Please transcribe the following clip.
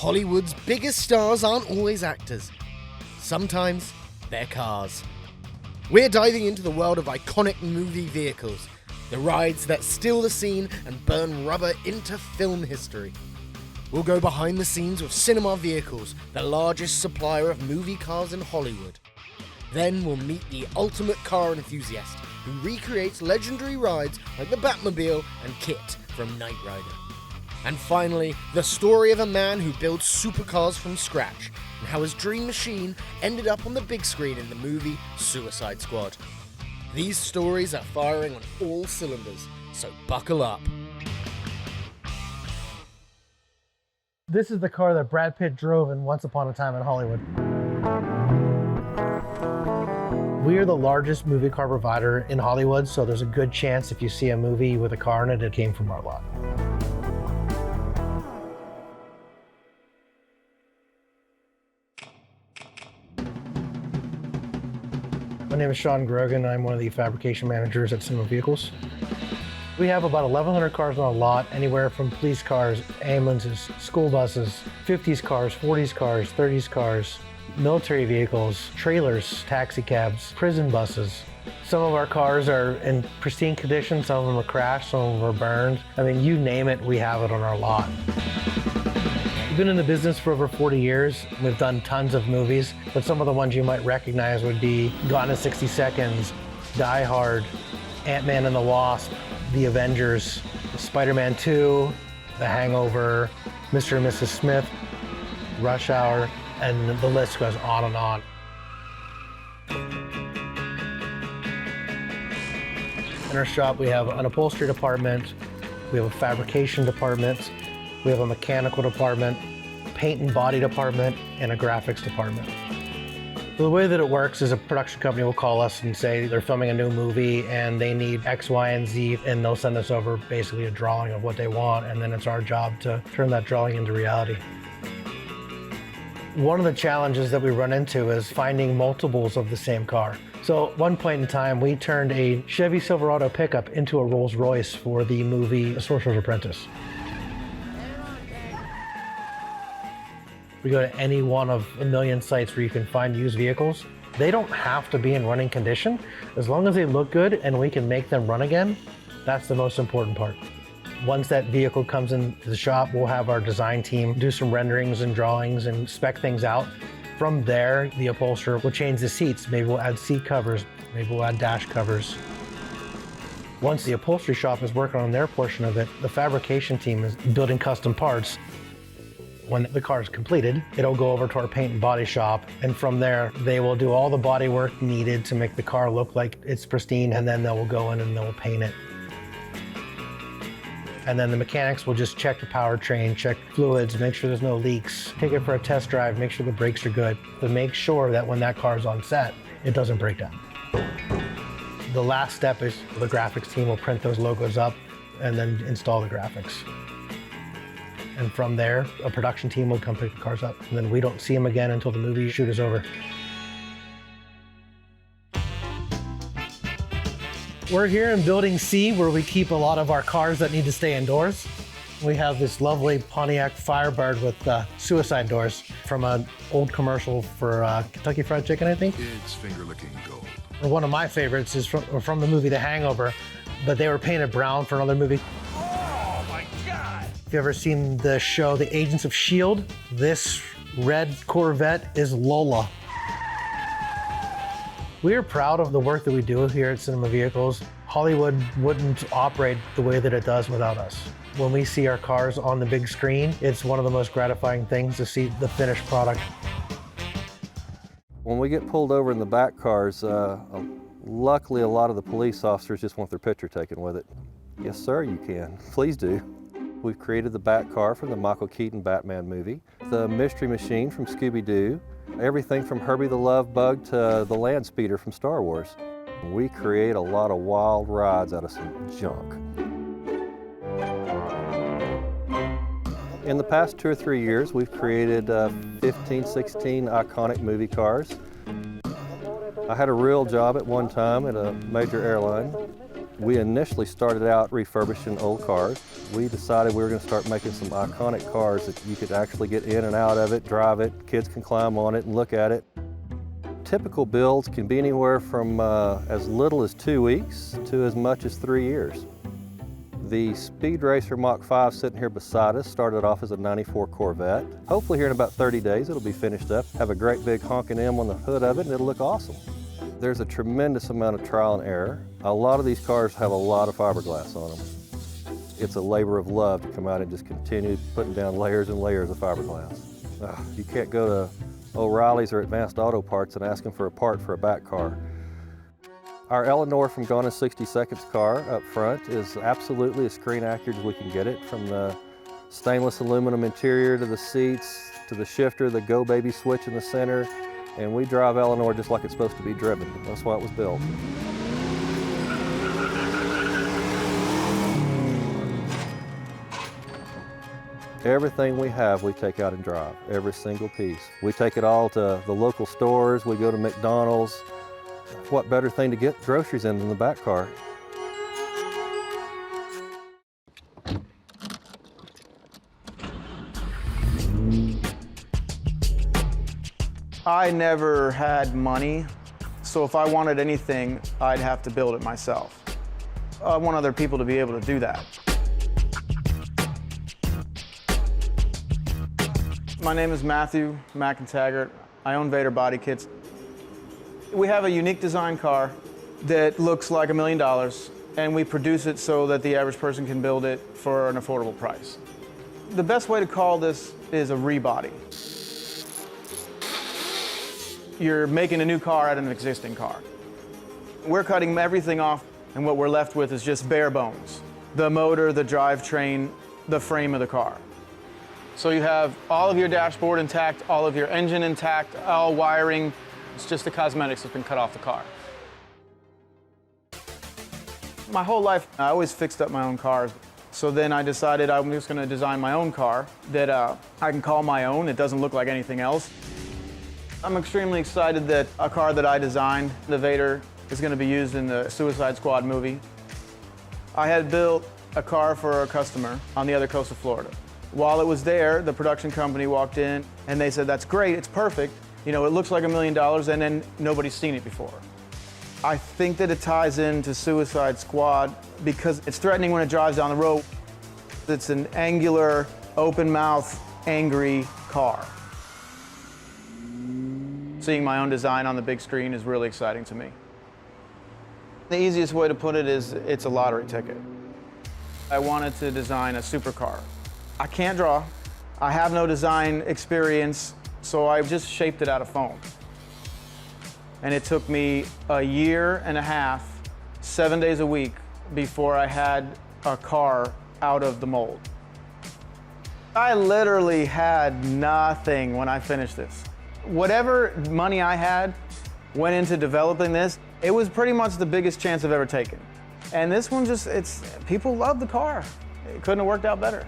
Hollywood's biggest stars aren't always actors. Sometimes they're cars. We're diving into the world of iconic movie vehicles, the rides that steal the scene and burn rubber into film history. We'll go behind the scenes with Cinema Vehicles, the largest supplier of movie cars in Hollywood. Then we'll meet the ultimate car enthusiast who recreates legendary rides like the Batmobile and Kit from Knight Rider. And finally, the story of a man who builds supercars from scratch and how his dream machine ended up on the big screen in the movie Suicide Squad. These stories are firing on all cylinders, so buckle up. This is the car that Brad Pitt drove in Once Upon a Time in Hollywood. We are the largest movie car provider in Hollywood, so there's a good chance if you see a movie with a car in it, it came from our lot. My name is Sean Grogan. I'm one of the fabrication managers at Cinema Vehicles. We have about 1,100 cars on our lot, anywhere from police cars, ambulances, school buses, 50s cars, 40s cars, 30s cars, military vehicles, trailers, taxi cabs, prison buses. Some of our cars are in pristine condition, some of them are crashed, some of them are burned. I mean, you name it, we have it on our lot. We've been in the business for over 40 years. We've done tons of movies, but some of the ones you might recognize would be Gone in 60 Seconds, Die Hard, Ant-Man and the Wasp, The Avengers, Spider-Man 2, The Hangover, Mr. and Mrs. Smith, Rush Hour, and the list goes on and on. In our shop, we have an upholstery department, we have a fabrication department, we have a mechanical department, paint and body department, and a graphics department. So the way that it works is a production company will call us and say they're filming a new movie and they need X, Y, and Z, and they'll send us over basically a drawing of what they want, and then it's our job to turn that drawing into reality. One of the challenges that we run into is finding multiples of the same car. So at one point in time, we turned a Chevy Silverado pickup into a Rolls Royce for the movie The Sorcerer's Apprentice. We go to any one of a million sites where you can find used vehicles. They don't have to be in running condition. As long as they look good and we can make them run again, that's the most important part. Once that vehicle comes into the shop, we'll have our design team do some renderings and drawings and spec things out. From there, the upholsterer will change the seats. Maybe we'll add seat covers, maybe we'll add dash covers. Once the upholstery shop is working on their portion of it, the fabrication team is building custom parts. When the car is completed, it'll go over to our paint and body shop, and from there, they will do all the body work needed to make the car look like it's pristine, and then they will go in and they'll paint it. And then the mechanics will just check the powertrain, check fluids, make sure there's no leaks, take it for a test drive, make sure the brakes are good, to make sure that when that car is on set, it doesn't break down. The last step is the graphics team will print those logos up and then install the graphics. And from there, a production team will come pick the cars up, and then we don't see them again until the movie shoot is over. We're here in Building C, where we keep a lot of our cars that need to stay indoors. We have this lovely Pontiac Firebird with suicide doors from an old commercial for Kentucky Fried Chicken, I think. It's finger-licking gold. One of my favorites is from the movie The Hangover, but they were painted brown for another movie. Oh my God! If you've ever seen the show The Agents of S.H.I.E.L.D., this red Corvette is Lola. We are proud of the work that we do here at Cinema Vehicles. Hollywood wouldn't operate the way that it does without us. When we see our cars on the big screen, it's one of the most gratifying things to see the finished product. When we get pulled over in the back cars, luckily a lot of the police officers just want their picture taken with it. Yes, sir, you can. Please do. We've created the Bat car from the Michael Keaton Batman movie, the Mystery Machine from Scooby-Doo, everything from Herbie the Love Bug to the Land Speeder from Star Wars. We create a lot of wild rides out of some junk. In the past 2 or 3 years, we've created 15, 16 iconic movie cars. I had a real job at one time at a major airline. We initially started out refurbishing old cars. We decided we were going to start making some iconic cars that you could actually get in and out of it, drive it, kids can climb on it and look at it. Typical builds can be anywhere from as little as 2 weeks to as much as 3 years. The Speed Racer Mach 5 sitting here beside us started off as a '94 Corvette. Hopefully here in about 30 days it'll be finished up, have a great big honking M on the hood of it, and it'll look awesome. There's a tremendous amount of trial and error. A lot of these cars have a lot of fiberglass on them. It's a labor of love to come out and just continue putting down layers and layers of fiberglass. You can't go to O'Reilly's or Advanced Auto Parts and ask them for a part for a back car. Our Eleanor from Gone in 60 Seconds car up front is absolutely as screen accurate as we can get it, from the stainless aluminum interior to the seats, to the shifter, the Go Baby switch in the center, and we drive Eleanor just like it's supposed to be driven. That's why it was built. Everything we have, we take out and drive, every single piece. We take it all to the local stores, we go to McDonald's. What better thing to get groceries in than the back car? I never had money, so if I wanted anything, I'd have to build it myself. I want other people to be able to do that. My name is Matthew McEntegart. I own Vader Body Kits. We have a unique design car that looks like $1 million, and we produce it so that the average person can build it for an affordable price. The best way to call this is a rebody. You're making a new car out of an existing car. We're cutting everything off, and what we're left with is just bare bones. The motor, the drivetrain, the frame of the car. So you have all of your dashboard intact, all of your engine intact, all wiring. It's just the cosmetics that's been cut off the car. My whole life, I always fixed up my own cars. So then I decided I'm just going to design my own car that I can call my own. It doesn't look like anything else. I'm extremely excited that a car that I designed, the Vader, is going to be used in the Suicide Squad movie. I had built a car for a customer on the other coast of Florida. While it was there, the production company walked in and they said, "That's great, it's perfect. You know, it looks like $1 million," and then nobody's seen it before. I think that it ties into Suicide Squad because it's threatening when it drives down the road. It's an angular, open-mouth, angry car. Seeing my own design on the big screen is really exciting to me. The easiest way to put it is it's a lottery ticket. I wanted to design a supercar. I can't draw. I have no design experience, so I just shaped it out of foam. And it took me 1.5 years, 7 days a week, before I had a car out of the mold. I literally had nothing when I finished this. Whatever money I had went into developing this. It was pretty much the biggest chance I've ever taken. And this one just, people love the car. It couldn't have worked out better.